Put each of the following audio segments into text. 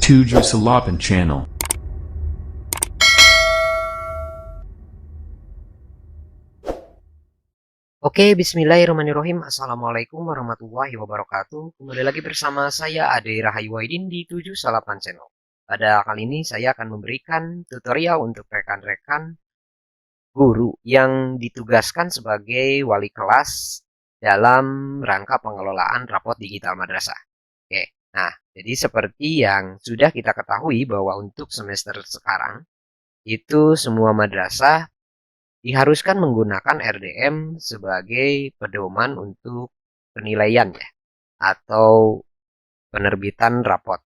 Tujuh Salapan Channel. Oke, bismillahirrahmanirrahim. Assalamualaikum warahmatullahi wabarakatuh. Kembali lagi bersama saya Ade Rahayu Waidin di 78 Channel. Pada kali ini saya akan memberikan tutorial untuk rekan-rekan guru yang ditugaskan sebagai wali kelas dalam rangka pengelolaan rapot digital madrasah. Oke, nah jadi seperti yang sudah kita ketahui bahwa untuk semester sekarang itu semua madrasah diharuskan menggunakan RDM sebagai pedoman untuk penilaian ya, atau penerbitan rapot.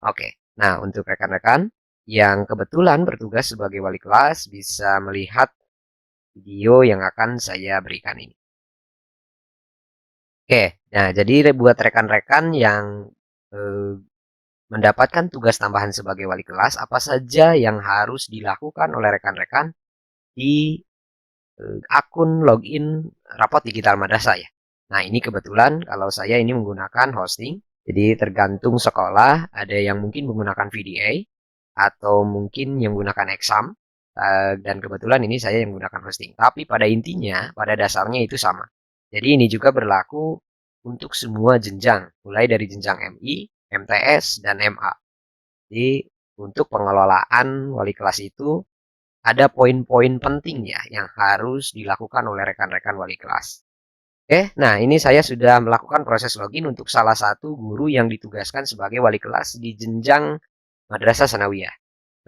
Oke, nah untuk rekan-rekan yang kebetulan bertugas sebagai wali kelas bisa melihat video yang akan saya berikan ini. Oke, nah jadi buat rekan-rekan yang mendapatkan tugas tambahan sebagai wali kelas, apa saja yang harus dilakukan oleh rekan-rekan di akun login rapot digital madrasah ya. Nah ini kebetulan kalau saya ini menggunakan hosting, jadi tergantung sekolah, ada yang mungkin menggunakan VDA atau mungkin yang menggunakan exam, dan kebetulan ini saya yang menggunakan hosting. Tapi pada intinya, pada dasarnya itu sama. Jadi ini juga berlaku untuk semua jenjang, mulai dari jenjang MI, MTS, dan MA. Jadi untuk pengelolaan wali kelas itu ada poin-poin penting ya yang harus dilakukan oleh rekan-rekan wali kelas. Oke, nah ini saya sudah melakukan proses login untuk salah satu guru yang ditugaskan sebagai wali kelas di jenjang Madrasah Sanawiyah.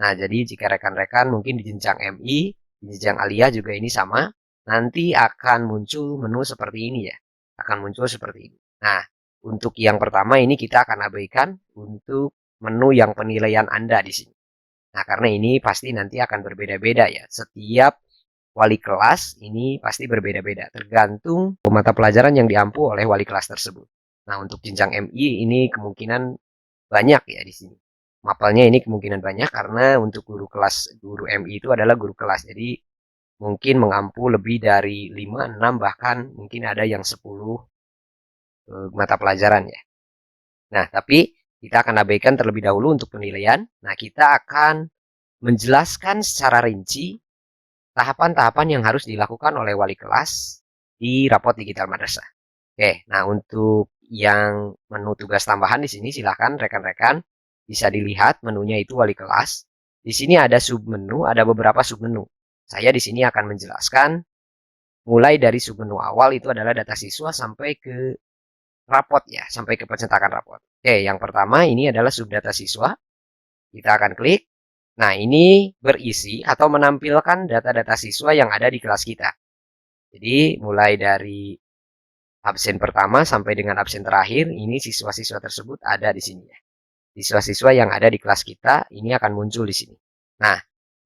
Nah, jadi jika rekan-rekan mungkin di jenjang MI, di jenjang Aliyah juga ini sama, nanti akan muncul menu seperti ini ya. Akan muncul seperti ini. Nah, untuk yang pertama ini kita akan abaikan untuk menu yang penilaian Anda di sini. Nah, karena ini pasti nanti akan berbeda-beda ya. Setiap wali kelas ini pasti berbeda-beda, tergantung mata pelajaran yang diampu oleh wali kelas tersebut. Nah, untuk jenjang MI ini kemungkinan banyak ya di sini. Mapelnya ini kemungkinan banyak karena untuk guru MI itu adalah guru kelas. Jadi mungkin mengampu lebih dari 5, 6 bahkan mungkin ada yang 10 mata pelajaran ya. Nah, tapi kita akan abaikan terlebih dahulu untuk penilaian. Nah, kita akan menjelaskan secara rinci tahapan-tahapan yang harus dilakukan oleh wali kelas di rapot digital madrasah. Oke, nah untuk yang menu tugas tambahan di sini silahkan rekan-rekan bisa dilihat menunya itu wali kelas. Di sini ada submenu, ada beberapa submenu. Saya di sini akan menjelaskan mulai dari submenu awal itu adalah data siswa sampai ke rapot ya, sampai ke pencetakan rapot. Oke, yang pertama ini adalah subdata siswa. Kita akan klik. Nah, ini berisi atau menampilkan data-data siswa yang ada di kelas kita. Jadi, mulai dari absen pertama sampai dengan absen terakhir, ini siswa-siswa tersebut ada di sini ya. Siswa-siswa yang ada di kelas kita, ini akan muncul di sini. Nah,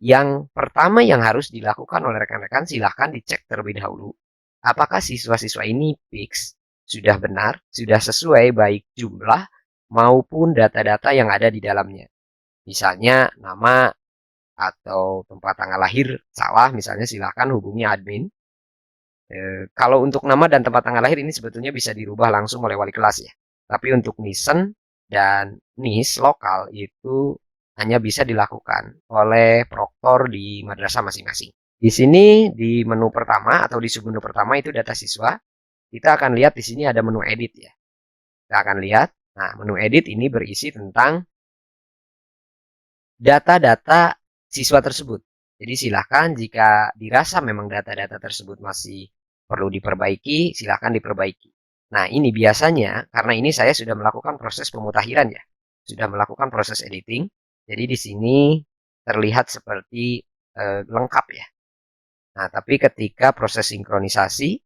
yang pertama yang harus dilakukan oleh rekan-rekan, silahkan dicek terlebih dahulu. Apakah siswa-siswa ini fix, sudah benar, sudah sesuai baik jumlah maupun data-data yang ada di dalamnya. Misalnya nama atau tempat tanggal lahir salah, misalnya silahkan hubungi admin. Kalau untuk nama dan tempat tanggal lahir ini sebetulnya bisa dirubah langsung oleh wali kelas ya. Tapi untuk NISN dan NIS lokal itu hanya bisa dilakukan oleh proktor di madrasah masing-masing. Di sini di menu pertama atau di submenu pertama itu data siswa. Kita akan lihat di sini ada menu edit ya. Kita akan lihat. Nah, menu edit ini berisi tentang data-data siswa tersebut. Jadi silahkan jika dirasa memang data-data tersebut masih perlu diperbaiki, silahkan diperbaiki. Nah ini biasanya, karena ini saya sudah melakukan proses pemutakhiran ya, sudah melakukan proses editing, jadi di sini terlihat seperti lengkap ya. Nah tapi ketika proses sinkronisasi,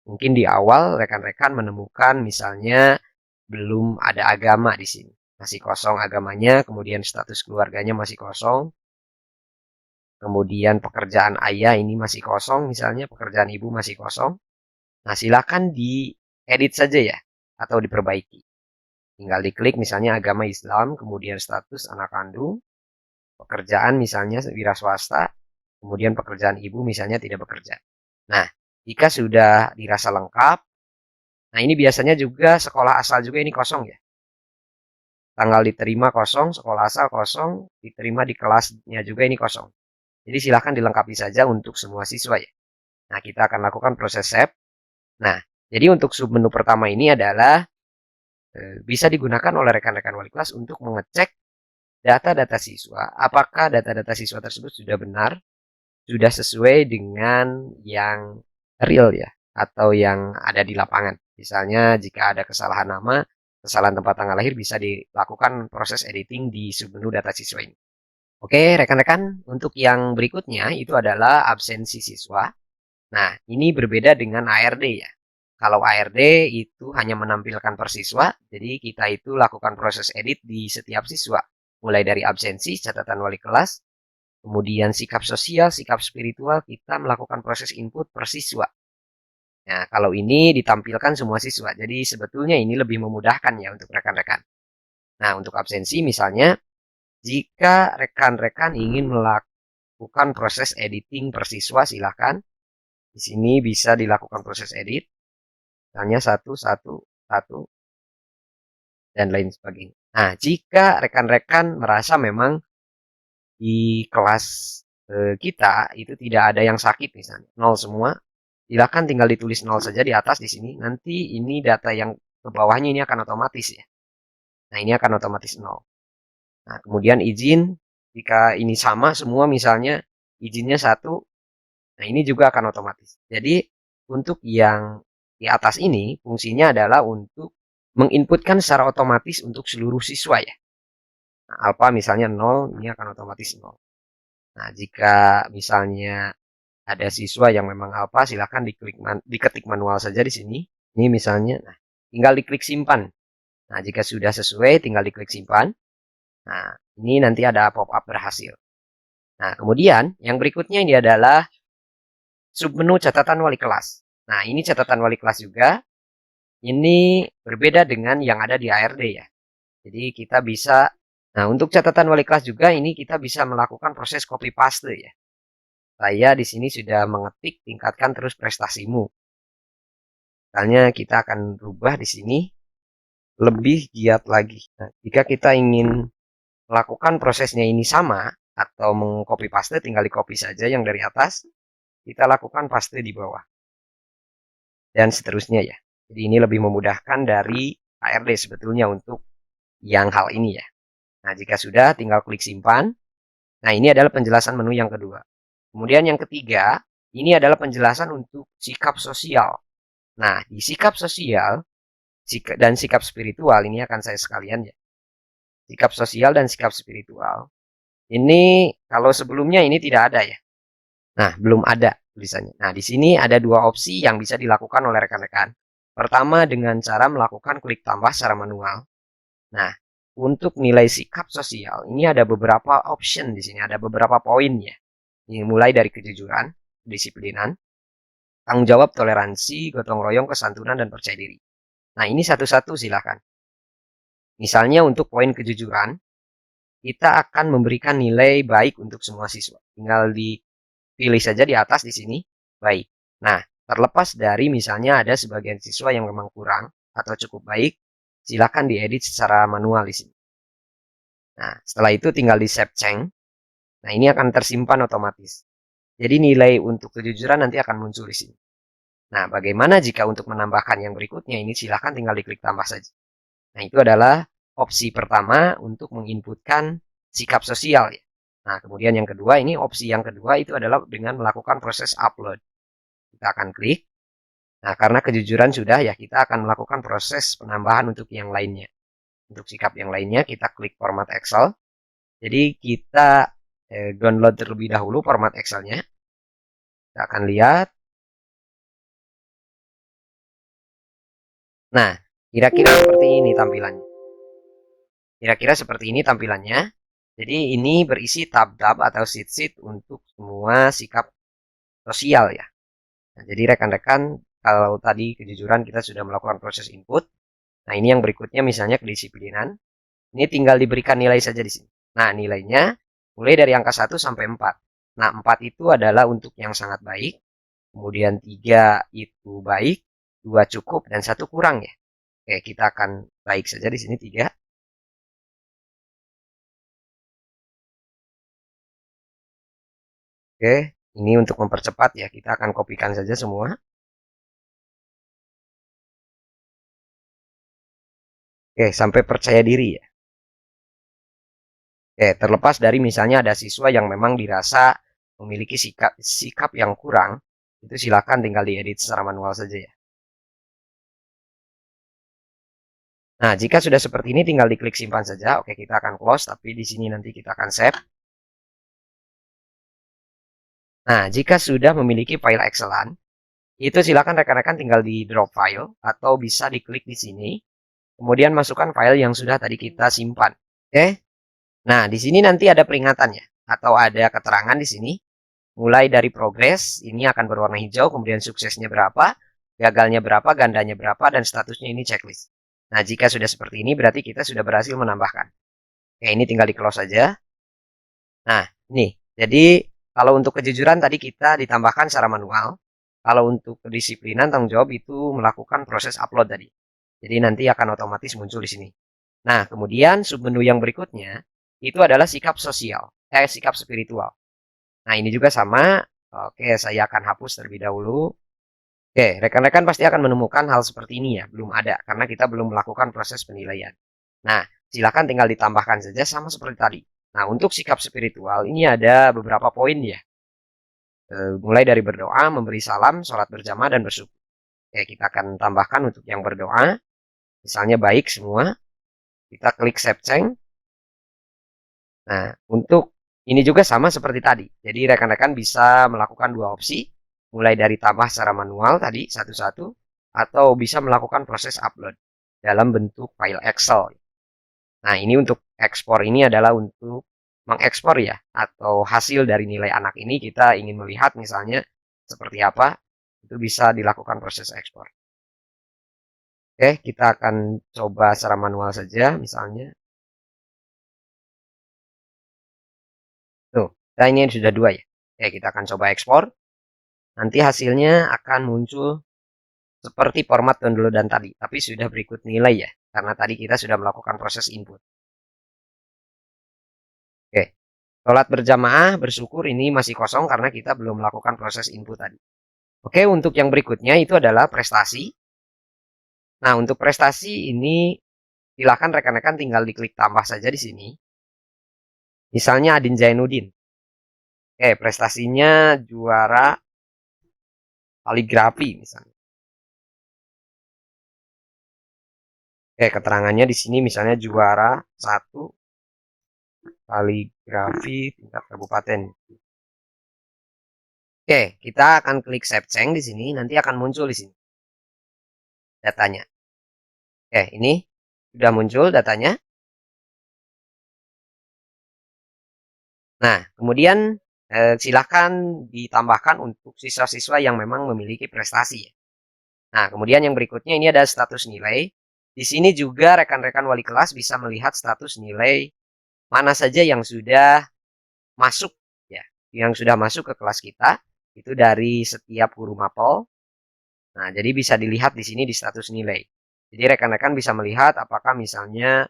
mungkin di awal rekan-rekan menemukan misalnya belum ada agama di sini. Masih kosong agamanya, kemudian status keluarganya masih kosong, kemudian pekerjaan ayah ini masih kosong, misalnya pekerjaan ibu masih kosong. Nah, silakan diedit saja ya, atau diperbaiki. Tinggal diklik misalnya agama Islam, kemudian status anak kandung, pekerjaan misalnya wira swasta, kemudian pekerjaan ibu misalnya tidak bekerja. Nah, jika sudah dirasa lengkap, nah ini biasanya juga sekolah asal juga ini kosong ya. tanggal diterima kosong, sekolah asal kosong, diterima di kelasnya juga ini kosong. Jadi silahkan dilengkapi saja untuk semua siswa ya. Nah, kita akan lakukan proses save. Nah, jadi untuk submenu pertama ini adalah bisa digunakan oleh rekan-rekan wali kelas untuk mengecek data-data siswa. Apakah data-data siswa tersebut sudah benar, sudah sesuai dengan yang real ya, atau yang ada di lapangan. Misalnya jika ada kesalahan nama, kesalahan tempat tanggal lahir bisa dilakukan proses editing di submenu data siswa ini. Oke, rekan-rekan, untuk yang berikutnya itu adalah absensi siswa. Nah, ini berbeda dengan ARD ya. Kalau ARD itu hanya menampilkan per siswa, jadi kita itu lakukan proses edit di setiap siswa. Mulai dari absensi, catatan wali kelas, kemudian sikap sosial, sikap spiritual, kita melakukan proses input per siswa. Nah, kalau ini ditampilkan semua siswa, jadi sebetulnya ini lebih memudahkan ya untuk rekan-rekan. Nah, untuk absensi misalnya, jika rekan-rekan ingin melakukan proses editing per siswa, silahkan. Di sini bisa dilakukan proses edit. Misalnya 1, 1, 1, dan lain sebagainya. Nah, jika rekan-rekan merasa memang di kelas kita itu tidak ada yang sakit misalnya, 0 semua, silakan tinggal ditulis 0 saja di atas di sini. Nanti ini data yang ke bawahnya ini akan otomatis ya. Nah, ini akan otomatis 0. Nah, kemudian izin, jika ini sama semua misalnya izinnya 1, nah ini juga akan otomatis. Jadi untuk yang di atas ini fungsinya adalah untuk menginputkan secara otomatis untuk seluruh siswa ya. Nah, alpha misalnya 0, ini akan otomatis 0. Nah, jika misalnya ada siswa yang memang alpha, silahkan diketik manual saja di sini. Ini misalnya, nah, tinggal diklik simpan. Nah, jika sudah sesuai, tinggal diklik simpan. Nah, ini nanti ada pop-up berhasil. Nah, kemudian yang berikutnya ini adalah submenu catatan wali kelas. Nah, ini catatan wali kelas juga. Ini berbeda dengan yang ada di ARD ya. Jadi kita bisa, nah untuk catatan wali kelas juga ini kita bisa melakukan proses copy paste ya. Saya di sini sudah mengetik tingkatkan terus prestasimu. Misalnya kita akan rubah di sini lebih giat lagi. Nah, jika kita ingin melakukan prosesnya ini sama atau mengcopy paste, tinggal di copy saja yang dari atas, kita lakukan paste di bawah. Dan seterusnya ya. Jadi ini lebih memudahkan dari ARD sebetulnya untuk yang hal ini ya. Nah, jika sudah tinggal klik simpan. Nah, ini adalah penjelasan menu yang kedua. Kemudian yang ketiga, ini adalah penjelasan untuk sikap sosial. Nah, di sikap sosial dan sikap spiritual ini akan saya sekalian ya. Sikap sosial dan sikap spiritual. Ini kalau sebelumnya ini tidak ada ya. Nah, belum ada tulisannya. Nah, di sini ada dua opsi yang bisa dilakukan oleh rekan-rekan. Pertama dengan cara melakukan klik tambah secara manual. Nah, untuk nilai sikap sosial ini ada beberapa option di sini, ada beberapa poin ya. Ini mulai dari kejujuran, kedisiplinan, tanggung jawab, toleransi, gotong royong, kesantunan, dan percaya diri. Nah, ini satu-satu silakan. Misalnya untuk poin kejujuran, kita akan memberikan nilai baik untuk semua siswa. Tinggal dipilih saja di atas di sini, baik. Nah, terlepas dari misalnya ada sebagian siswa yang memang kurang atau cukup baik, silakan diedit secara manual di sini. Nah, setelah itu tinggal di save change. Nah, ini akan tersimpan otomatis. Jadi nilai untuk kejujuran nanti akan muncul di sini. Nah, bagaimana jika untuk menambahkan yang berikutnya ini silahkan tinggal diklik tambah saja. Nah, itu adalah opsi pertama untuk menginputkan sikap sosial ya. Nah, kemudian yang kedua ini opsi yang kedua itu adalah dengan melakukan proses upload. Kita akan klik. Nah, karena kejujuran sudah ya, kita akan melakukan proses penambahan untuk yang lainnya. Untuk sikap yang lainnya kita klik format Excel. Jadi kita download terlebih dahulu format Excel-nya. Kita akan lihat. Nah, kira-kira seperti ini tampilannya. Kira-kira seperti ini tampilannya. Jadi ini berisi tab-tab atau sheet-sheet untuk semua sikap sosial ya. Nah, jadi rekan-rekan kalau tadi kejujuran kita sudah melakukan proses input. Nah, ini yang berikutnya misalnya kedisiplinan. Ini tinggal diberikan nilai saja di sini. Nah, nilainya mulai dari angka 1 sampai 4. Nah, 4 itu adalah untuk yang sangat baik. Kemudian 3 itu baik, 2 cukup, dan 1 kurang ya. Oke, kita akan baik saja di sini 3. Oke, ini untuk mempercepat ya, kita akan kopikan saja semua. Oke, sampai percaya diri ya. Oke, terlepas dari misalnya ada siswa yang memang dirasa memiliki sikap yang kurang, itu silakan tinggal diedit secara manual saja ya. Nah, jika sudah seperti ini tinggal diklik simpan saja. Oke, kita akan close, tapi di sini nanti kita akan save. Nah, jika sudah memiliki file Excelan, itu silakan rekan-rekan tinggal di drop file atau bisa diklik di sini. Kemudian masukkan file yang sudah tadi kita simpan. Oke. Nah, di sini nanti ada peringatannya atau ada keterangan di sini. Mulai dari progres, ini akan berwarna hijau, kemudian suksesnya berapa, gagalnya berapa, gandanya berapa, dan statusnya ini checklist. Nah, jika sudah seperti ini berarti kita sudah berhasil menambahkan. Oke, ini tinggal di close saja. Nah, ini. Jadi, kalau untuk kejujuran tadi kita ditambahkan secara manual. Kalau untuk kedisiplinan tanggung jawab itu melakukan proses upload tadi. Jadi nanti akan otomatis muncul di sini. Nah, kemudian submenu yang berikutnya itu adalah sikap sosial, sikap spiritual. Nah, ini juga sama. Oke, saya akan hapus terlebih dahulu. Oke, rekan-rekan pasti akan menemukan hal seperti ini ya. Belum ada, karena kita belum melakukan proses penilaian. Nah, silakan tinggal ditambahkan saja sama seperti tadi. Nah, untuk sikap spiritual ini ada beberapa poin ya. Mulai dari berdoa, memberi salam, sholat berjamaah, dan bersyukur. Oke, kita akan tambahkan untuk yang berdoa. Misalnya baik semua. Kita klik save change. Nah, untuk ini juga sama seperti tadi. Jadi rekan-rekan bisa melakukan dua opsi. Mulai dari tambah secara manual tadi satu-satu. Atau bisa melakukan proses upload dalam bentuk file Excel. Nah, ini untuk ekspor ini adalah untuk mengekspor ya, atau hasil dari nilai anak ini kita ingin melihat misalnya seperti apa, itu bisa dilakukan proses ekspor. Oke, kita akan coba secara manual saja misalnya. Tuh, nah ini sudah dua ya. Oke, kita akan coba ekspor. Nanti hasilnya akan muncul seperti format downloadan tadi, tapi sudah berikut nilai ya, karena tadi kita sudah melakukan proses input. Oke, sholat berjamaah, bersyukur ini masih kosong karena kita belum melakukan proses input tadi. Oke, untuk yang berikutnya itu adalah prestasi. Nah, untuk prestasi ini silakan rekan-rekan tinggal diklik tambah saja di sini. Misalnya Adin Zainuddin. Oke, prestasinya juara kaligrafi misalnya. Oke, keterangannya di sini misalnya juara 1 kaligrafi tingkat kabupaten. Oke, kita akan klik save change di sini, nanti akan muncul di sini datanya. Oke, ini sudah muncul datanya. Nah, kemudian silakan ditambahkan untuk siswa-siswa yang memang memiliki prestasi. Nah, kemudian yang berikutnya ini ada status nilai. Di sini juga rekan-rekan wali kelas bisa melihat status nilai mana saja yang sudah masuk ya, yang sudah masuk ke kelas kita itu dari setiap guru mapel. Nah, jadi bisa dilihat di sini di status nilai. Jadi rekan-rekan bisa melihat apakah misalnya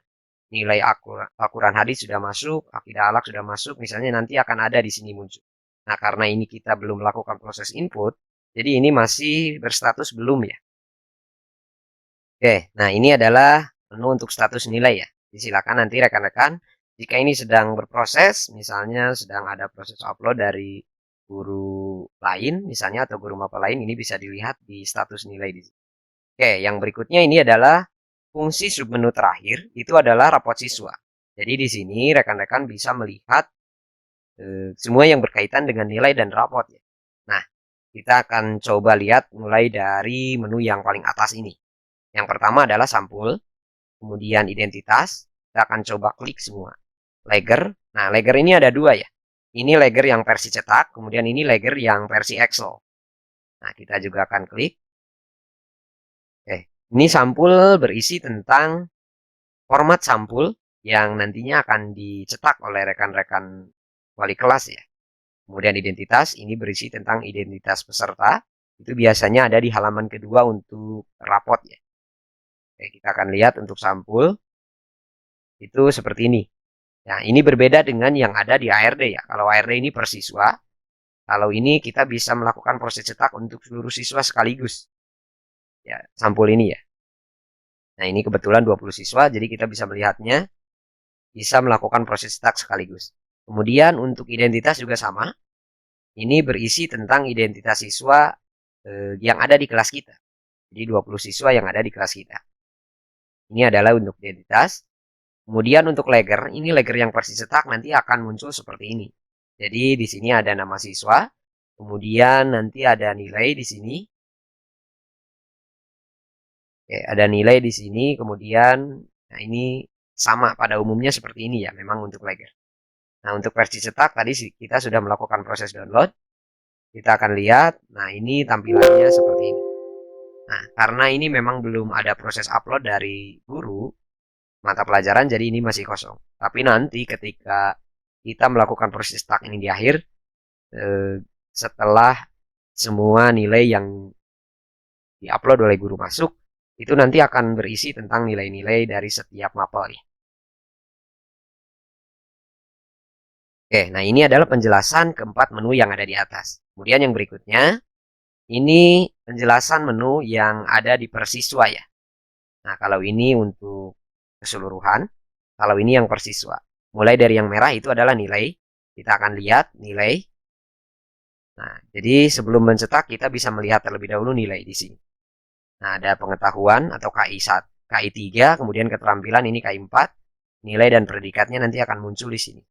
nilai Al-Quran hadis sudah masuk, akidah alak sudah masuk, misalnya nanti akan ada di sini muncul. Nah, karena ini kita belum melakukan proses input, jadi ini masih berstatus belum ya. Oke, nah ini adalah menu untuk status nilai ya. Silakan nanti rekan-rekan, jika ini sedang berproses, misalnya sedang ada proses upload dari guru lain, misalnya atau guru mapel lain, ini bisa dilihat di status nilai di sini. Oke, yang berikutnya ini adalah fungsi submenu terakhir, itu adalah rapot siswa. Jadi di sini rekan-rekan bisa melihat semua yang berkaitan dengan nilai dan rapot ya. Nah, kita akan coba lihat mulai dari menu yang paling atas ini. Yang pertama adalah sampul, kemudian identitas, kita akan coba klik semua. Lager, nah lager ini ada dua ya. Ini lager yang versi cetak, kemudian ini lager yang versi Excel. Nah, kita juga akan klik. Ini sampul berisi tentang format sampul yang nantinya akan dicetak oleh rekan-rekan wali kelas ya. Kemudian identitas, ini berisi tentang identitas peserta. Itu biasanya ada di halaman kedua untuk rapot ya. Oke, kita akan lihat untuk sampul. Itu seperti ini. Nah, ini berbeda dengan yang ada di ARD ya. Kalau ARD ini per siswa. Kalau ini kita bisa melakukan proses cetak untuk seluruh siswa sekaligus. Ya, sampul ini ya. Nah, ini kebetulan 20 siswa, jadi kita bisa melihatnya, bisa melakukan proses cetak sekaligus. Kemudian untuk identitas juga sama. Ini berisi tentang identitas siswa yang ada di kelas kita. Jadi 20 siswa yang ada di kelas kita. Ini adalah untuk identitas. Kemudian untuk legger, ini legger yang versi cetak nanti akan muncul seperti ini. Jadi di sini ada nama siswa, kemudian nanti ada nilai di sini. Oke, ada nilai di sini, kemudian nah ini sama pada umumnya seperti ini ya, memang untuk legger. Nah, untuk versi cetak tadi kita sudah melakukan proses download. Kita akan lihat, nah ini tampilannya seperti ini. Nah, karena ini memang belum ada proses upload dari guru mata pelajaran, jadi ini masih kosong. Tapi nanti ketika kita melakukan proses cetak ini di akhir, setelah semua nilai yang diupload oleh guru masuk, itu nanti akan berisi tentang nilai-nilai dari setiap mapel ya. Oke, nah ini adalah penjelasan keempat menu yang ada di atas. Kemudian yang berikutnya, ini penjelasan menu yang ada di persiswa ya. Nah, kalau ini untuk keseluruhan, kalau ini yang persiswa. Mulai dari yang merah itu adalah nilai. Kita akan lihat nilai. Nah, jadi sebelum mencetak kita bisa melihat terlebih dahulu nilai di sini. Nah, ada pengetahuan atau KI1, KI3, kemudian keterampilan ini KI4. Nilai dan predikatnya nanti akan muncul di sini.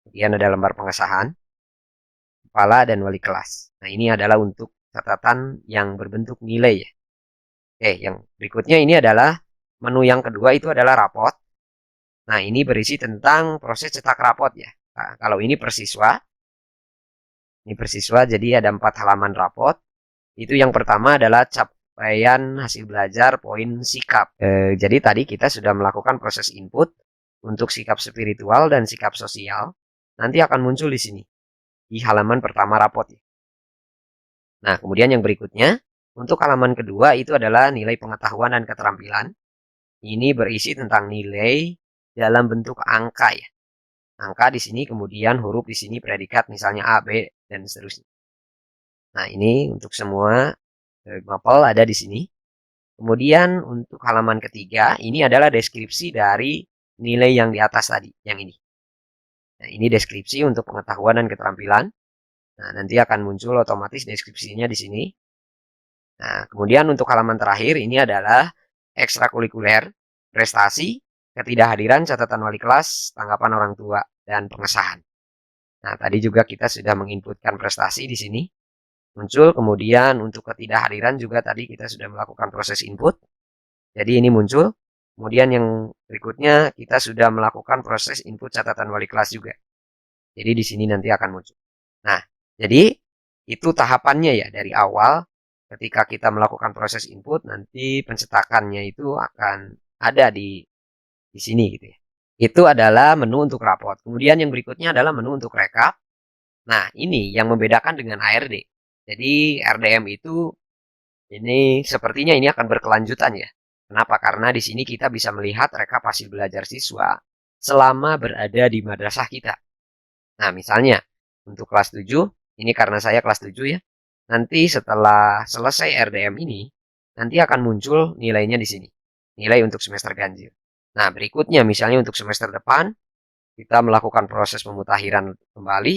Kemudian ada lembar pengesahan, kepala dan wali kelas. Nah, ini adalah untuk catatan yang berbentuk nilai ya. Oke, yang berikutnya ini adalah menu yang kedua itu adalah rapot. Nah, ini berisi tentang proses cetak rapot ya. Nah, kalau ini persiswa, jadi ada 4 halaman rapot. Itu yang pertama adalah capaian hasil belajar poin sikap. Jadi tadi kita sudah melakukan proses input untuk sikap spiritual dan sikap sosial. Nanti akan muncul di sini, di halaman pertama rapot. Nah, kemudian yang berikutnya, untuk halaman kedua itu adalah nilai pengetahuan dan keterampilan. Ini berisi tentang nilai dalam bentuk angka ya. Angka di sini, kemudian huruf di sini, predikat misalnya A, B, dan seterusnya. Nah, ini untuk semua mapel ada di sini. Kemudian untuk halaman ketiga, ini adalah deskripsi dari nilai yang di atas tadi, yang ini. Nah, ini deskripsi untuk pengetahuan dan keterampilan. Nah, nanti akan muncul otomatis deskripsinya di sini. Nah, kemudian untuk halaman terakhir, ini adalah ekstrakurikuler, prestasi, ketidakhadiran, catatan wali kelas, tanggapan orang tua, dan pengesahan. Nah, tadi juga kita sudah menginputkan prestasi di sini. Muncul, kemudian untuk ketidakhadiran juga tadi kita sudah melakukan proses input. Jadi ini muncul. Kemudian yang berikutnya kita sudah melakukan proses input catatan wali kelas juga. Jadi di sini nanti akan muncul. Nah, jadi itu tahapannya ya dari awal ketika kita melakukan proses input nanti pencetakannya itu akan ada di sini gitu ya. Itu adalah menu untuk rapot. Kemudian yang berikutnya adalah menu untuk rekap. Nah, ini yang membedakan dengan ARD. Jadi RDM itu ini sepertinya ini akan berkelanjutan ya. Kenapa? Karena di sini kita bisa melihat rekap hasil belajar siswa selama berada di madrasah kita. Nah, misalnya untuk kelas 7, ini karena saya kelas 7 ya. Nanti setelah selesai RDM ini, nanti akan muncul nilainya di sini. Nilai untuk semester ganjil. Nah, berikutnya misalnya untuk semester depan, kita melakukan proses pemutakhiran kembali,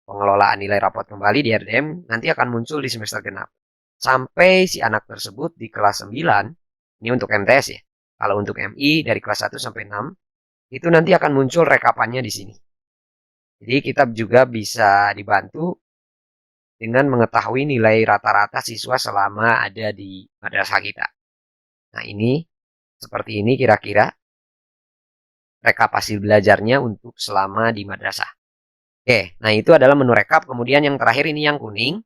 pengelolaan nilai rapot kembali di RDM, nanti akan muncul di semester genap. Sampai si anak tersebut di kelas 9, ini untuk MTS ya. Kalau untuk MI dari kelas 1 sampai 6, itu nanti akan muncul rekapannya di sini. Jadi kita juga bisa dibantu dengan mengetahui nilai rata-rata siswa selama ada di madrasah kita. Nah, ini seperti ini kira-kira rekap hasil belajarnya untuk selama di madrasah. Oke, nah itu adalah menu rekap. Kemudian yang terakhir ini yang kuning.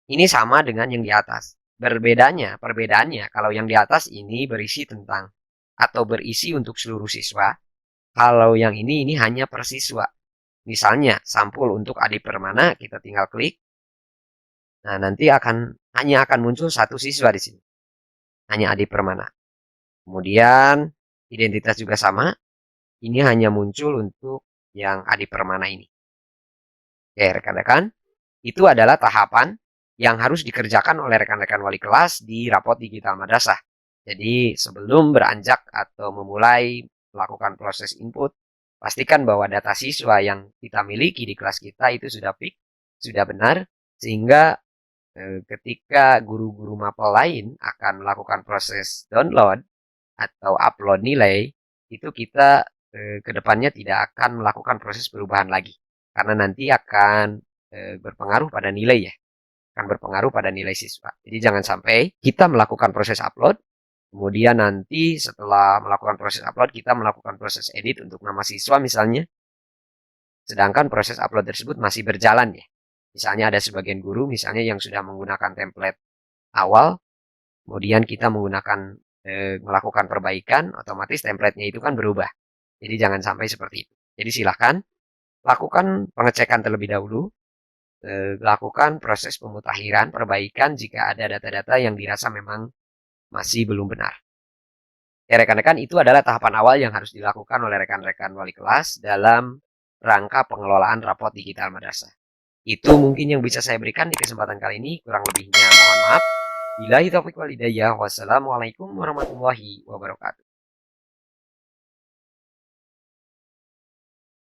Ini sama dengan yang di atas. Perbedaannya kalau yang di atas ini berisi tentang atau berisi untuk seluruh siswa. Kalau yang ini hanya per siswa. Misalnya sampul untuk Adi Permana, kita tinggal klik. Nah, nanti hanya akan muncul satu siswa di sini. Hanya Adi Permana. Kemudian identitas juga sama. Ini hanya muncul untuk yang Adi Permana ini. Oke, rekan-rekan. Itu adalah tahapan yang harus dikerjakan oleh rekan-rekan wali kelas di rapot digital madrasah. Jadi sebelum beranjak atau memulai melakukan proses input, pastikan bahwa data siswa yang kita miliki di kelas kita itu sudah fix, sudah benar, sehingga ketika guru-guru mapel lain akan melakukan proses download atau upload nilai, itu kita ke depannya tidak akan melakukan proses perubahan lagi. Karena nanti akan berpengaruh pada nilai ya, akan berpengaruh pada nilai siswa. Jadi jangan sampai kita melakukan proses upload, kemudian nanti setelah melakukan proses upload, kita melakukan proses edit untuk nama siswa misalnya, sedangkan proses upload tersebut masih berjalan ya. Misalnya ada sebagian guru misalnya yang sudah menggunakan template awal, kemudian kita menggunakan melakukan perbaikan, otomatis template-nya itu kan berubah. Jadi jangan sampai seperti itu. Jadi silahkan lakukan pengecekan terlebih dahulu, lakukan proses pemutakhiran, perbaikan jika ada data-data yang dirasa memang masih belum benar. Ya rekan-rekan, itu adalah tahapan awal yang harus dilakukan oleh rekan-rekan wali kelas dalam rangka pengelolaan rapot digital madrasah. Itu mungkin yang bisa saya berikan di kesempatan kali ini. Kurang lebihnya mohon maaf. Billahi taufiq wal hidayah. Wassalamualaikum warahmatullahi wabarakatuh.